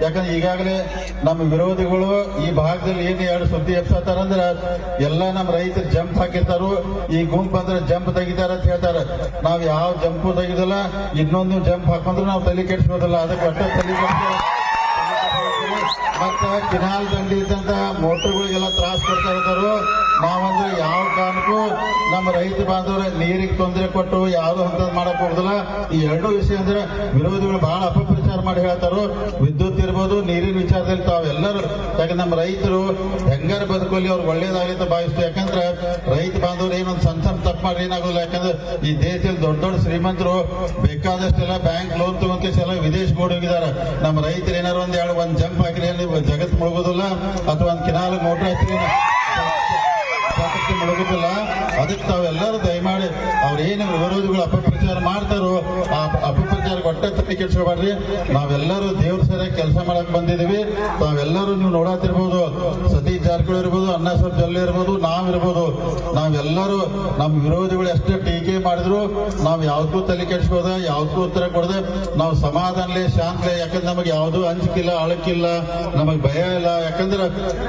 ಯಾಕಂದ್ರೆ ಈಗಾಗಲೇ ನಮ್ಮ ವಿರೋಧಿಗಳು ಈ ಭಾಗದಲ್ಲಿ ಏನು ಎರಡು ಸುದ್ದಿ ಎಪ್ಸತ್ತಾರಂದ್ರ ಎಲ್ಲ ನಮ್ಮ ರೈತರು ಜಂಪ್ ಹಾಕಿರ್ತಾರು, ಈ ಗುಂಪು ಅಂದ್ರೆ ಜಂಪ್ ತೆಗಿತಾರ ಅಂತ ಹೇಳ್ತಾರೆ. ನಾವ್ ಯಾವ ಜಂಪು ತೆಗಿದಲ್ಲ, ಇನ್ನೊಂದು ಜಂಪ್ ಹಾಕೊಂಡ್ರೆ ನಾವು ತಲೆ ಕೆಡಿಸ್ಬೋದಲ್ಲ, ಅದಕ್ಕೆ ಒಟ್ಟ ತಲೆ ಮತ್ತ ಕಿನಾಲ್ ದಂಡಿ ಇದ್ದಂತ ಮೋಟರ್ಗಳಿಗೆಲ್ಲ ತ್ರಾಸ ಕೊಡ್ತಾ ಇರ್ತಾರು. ನಾವಂದ್ರೆ ಯಾವ ಕಾರಣಕ್ಕೂ ನಮ್ಮ ರೈತ ಬಾಂಧವರ ನೀರಿಗೆ ತೊಂದರೆ ಕೊಟ್ಟು ಯಾವ್ದು ಅಂತದ್ ಮಾಡಕ್ ಹೋಗುದಿಲ್ಲ. ಈ ಎರಡು ವಿಷಯ ಅಂದ್ರೆ ವಿರೋಧಿಗಳು ಬಹಳ ಅಪಪ್ರಚಾರ ಮಾಡಿ ಹೇಳ್ತಾರೋ. ವಿದ್ಯುತ್ ಇರ್ಬೋದು, ನೀರಿನ ವಿಚಾರದಲ್ಲಿ ತಾವೆಲ್ಲರೂ, ಯಾಕಂದ್ರೆ ನಮ್ಮ ರೈತರು ಹೆಂಗಾರ ಬದುಕಲ್ಲಿ ಅವ್ರಿಗೆ ಒಳ್ಳೇದಾಗಲಿ ಅಂತ ಭಾವಿಸ್ತೀವಿ. ಯಾಕಂದ್ರೆ ರೈತ ಬಾಂಧವರು ಏನೊಂದು ಸಣ್ಣ ಸಣ್ಣ ತಪ್ಪು ಮಾಡಿ ಏನಾಗೋದಿಲ್ಲ. ಯಾಕಂದ್ರೆ ಈ ದೇಶದಲ್ಲಿ ದೊಡ್ಡ ದೊಡ್ಡ ಶ್ರೀಮಂತರು ಬೇಕಾದಷ್ಟೆಲ್ಲ ಬ್ಯಾಂಕ್ ಲೋನ್ ತಗೊಂಡ್ಕೆಲ್ಲ ವಿದೇಶಕ್ಕೆ ಹೋಗಿದ್ದಾರೆ. ನಮ್ಮ ರೈತರು ಏನಾರು ಒಂದ್ ಜಂಪ್ ಹಾಕಿರಿ ಜಗತ್ ಮುಳುಗೋದಿಲ್ಲ, ಅಥವಾ ಒಂದು ಕಿನಾಲ್ ಮೋಟರ್ ಹಾಕಿರಿ ಮುಳುಗುದಿಲ್ಲ. ಅದಕ್ಕೆ ತಾವೆಲ್ಲರೂ ದಯಮಾಡಿ ಅವ್ರೇನು ವಿರೋಧಿಗಳು ಅಪಪ್ರಚಾರ ಮಾಡ್ತಾರೋ ಆ ಅಪಪ್ರಚಾರಕ್ಕೆ ಒಟ್ಟ ತಪ್ಪಿ ಕೆಡ್ಸ್ಕೊಬಾರ್ರಿ. ನಾವೆಲ್ಲರೂ ದೇವ್ರ ಸರಿಯಾಗಿ ಕೆಲಸ ಮಾಡಕ್ ಬಂದಿದೀವಿ. ತಾವೆಲ್ಲರೂ ನೀವು ನೋಡಾತಿರ್ಬೋದು, ಸತೀಶ್ ಜಾರಕಿಹೊಳಿ ಇರ್ಬೋದು, ಅಣ್ಣಾಸಾಹೇಬ್ ಜೊಲ್ಲೆ ಇರ್ಬೋದು, ನಾವಿರ್ಬೋದು, ನಾವೆಲ್ಲರೂ ನಮ್ಮ ವಿರೋಧಿಗಳು ಎಷ್ಟೇ ಟೀಕೆ ಮಾಡಿದ್ರು ನಾವು ಯಾವ್ದಕ್ಕೂ ತಲೆ ಕೆಡ್ಸ್ಕೋದ, ಯಾವ್ದಕ್ಕೂ ಉತ್ತರ ಕೊಡದೆ ನಾವು ಸಮಾಧಾನಲೇ ಶಾಂತಲೇ. ಯಾಕಂದ್ರೆ ನಮಗೆ ಯಾವ್ದು ಅಂಜಿಕಿಲ್ಲ, ಅಳಕಿಲ್ಲ, ನಮಗ್ ಭಯ ಇಲ್ಲ. ಯಾಕಂದ್ರೆ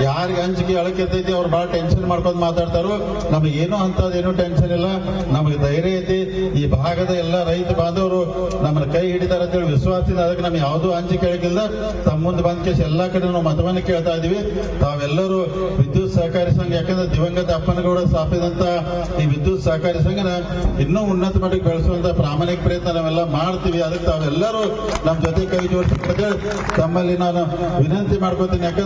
ಯಾರಿಗೆ ಅಂಜಿಕೆ ಅಳಕಿರ್ತೈತಿ ಅವ್ರು ಬಹಳ ಟೆನ್ಷನ್ ಮಾಡ್ಕೊಂಡು ಮಾತಾಡ್ತಾರೋ. ನಮಗೇನೋ ಅಂತದೇನು ಟೆನ್ಷನ್ ಇಲ್ಲ, ನಮಗೆ ಧೈರ್ಯ ಐತಿ. ಈ ಭಾಗದ ಎಲ್ಲ ರೈತ ಬಾಂಧವರು ನಮ್ಮನ್ನ ಕೈ ಹಿಡಿತಾರೆ ಅಂತೇಳಿ ವಿಶ್ವಾಸದಿಂದ, ಅದಕ್ಕೆ ನಮ್ಗೆ ಯಾವ್ದು ಅಂಜಿಕೆ ಕೇಳಕ್ಕಿಲ್ಲ. ತಮ್ಮ ಮುಂದೆ ಬಂದ ಕೇಸ್ ಎಲ್ಲಾ ಕಡೆ ನಾವು ಮತವನ್ನು ಕೇಳ್ತಾ ಇದೀವಿ. ತಾವೆಲ್ಲರೂ ವಿದ್ಯುತ್ ಸಹಕಾರಿ ಸಂಘ, ಯಾಕಂದ್ರೆ ದಿವಂಗತ ಅಪ್ಪನಗೌಡ ಸ್ಥಾಪಿಸಿದಂತ ಈ ವಿದ್ಯುತ್ ಸಹಕಾರಿ ಸಂಘನ ಇನ್ನೂ ಉನ್ನತ ಮಟ್ಟಕ್ಕೆ ಬೆಳೆಸುವಂತ ಪ್ರಾಮಾಣಿಕ ಪ್ರಯತ್ನ ನಾವೆಲ್ಲ ಮಾಡ್ತೀವಿ. ಅದಕ್ಕೆ ತಾವೆಲ್ಲರೂ ನಮ್ಮ ಜೊತೆ ಕೈ ಜೋಡಿಸಿ ತಮ್ಮಲ್ಲಿ ನಾನು ವಿನಂತಿ ಮಾಡ್ಕೋತೀನಿ. ಯಾಕಂದ್ರೆ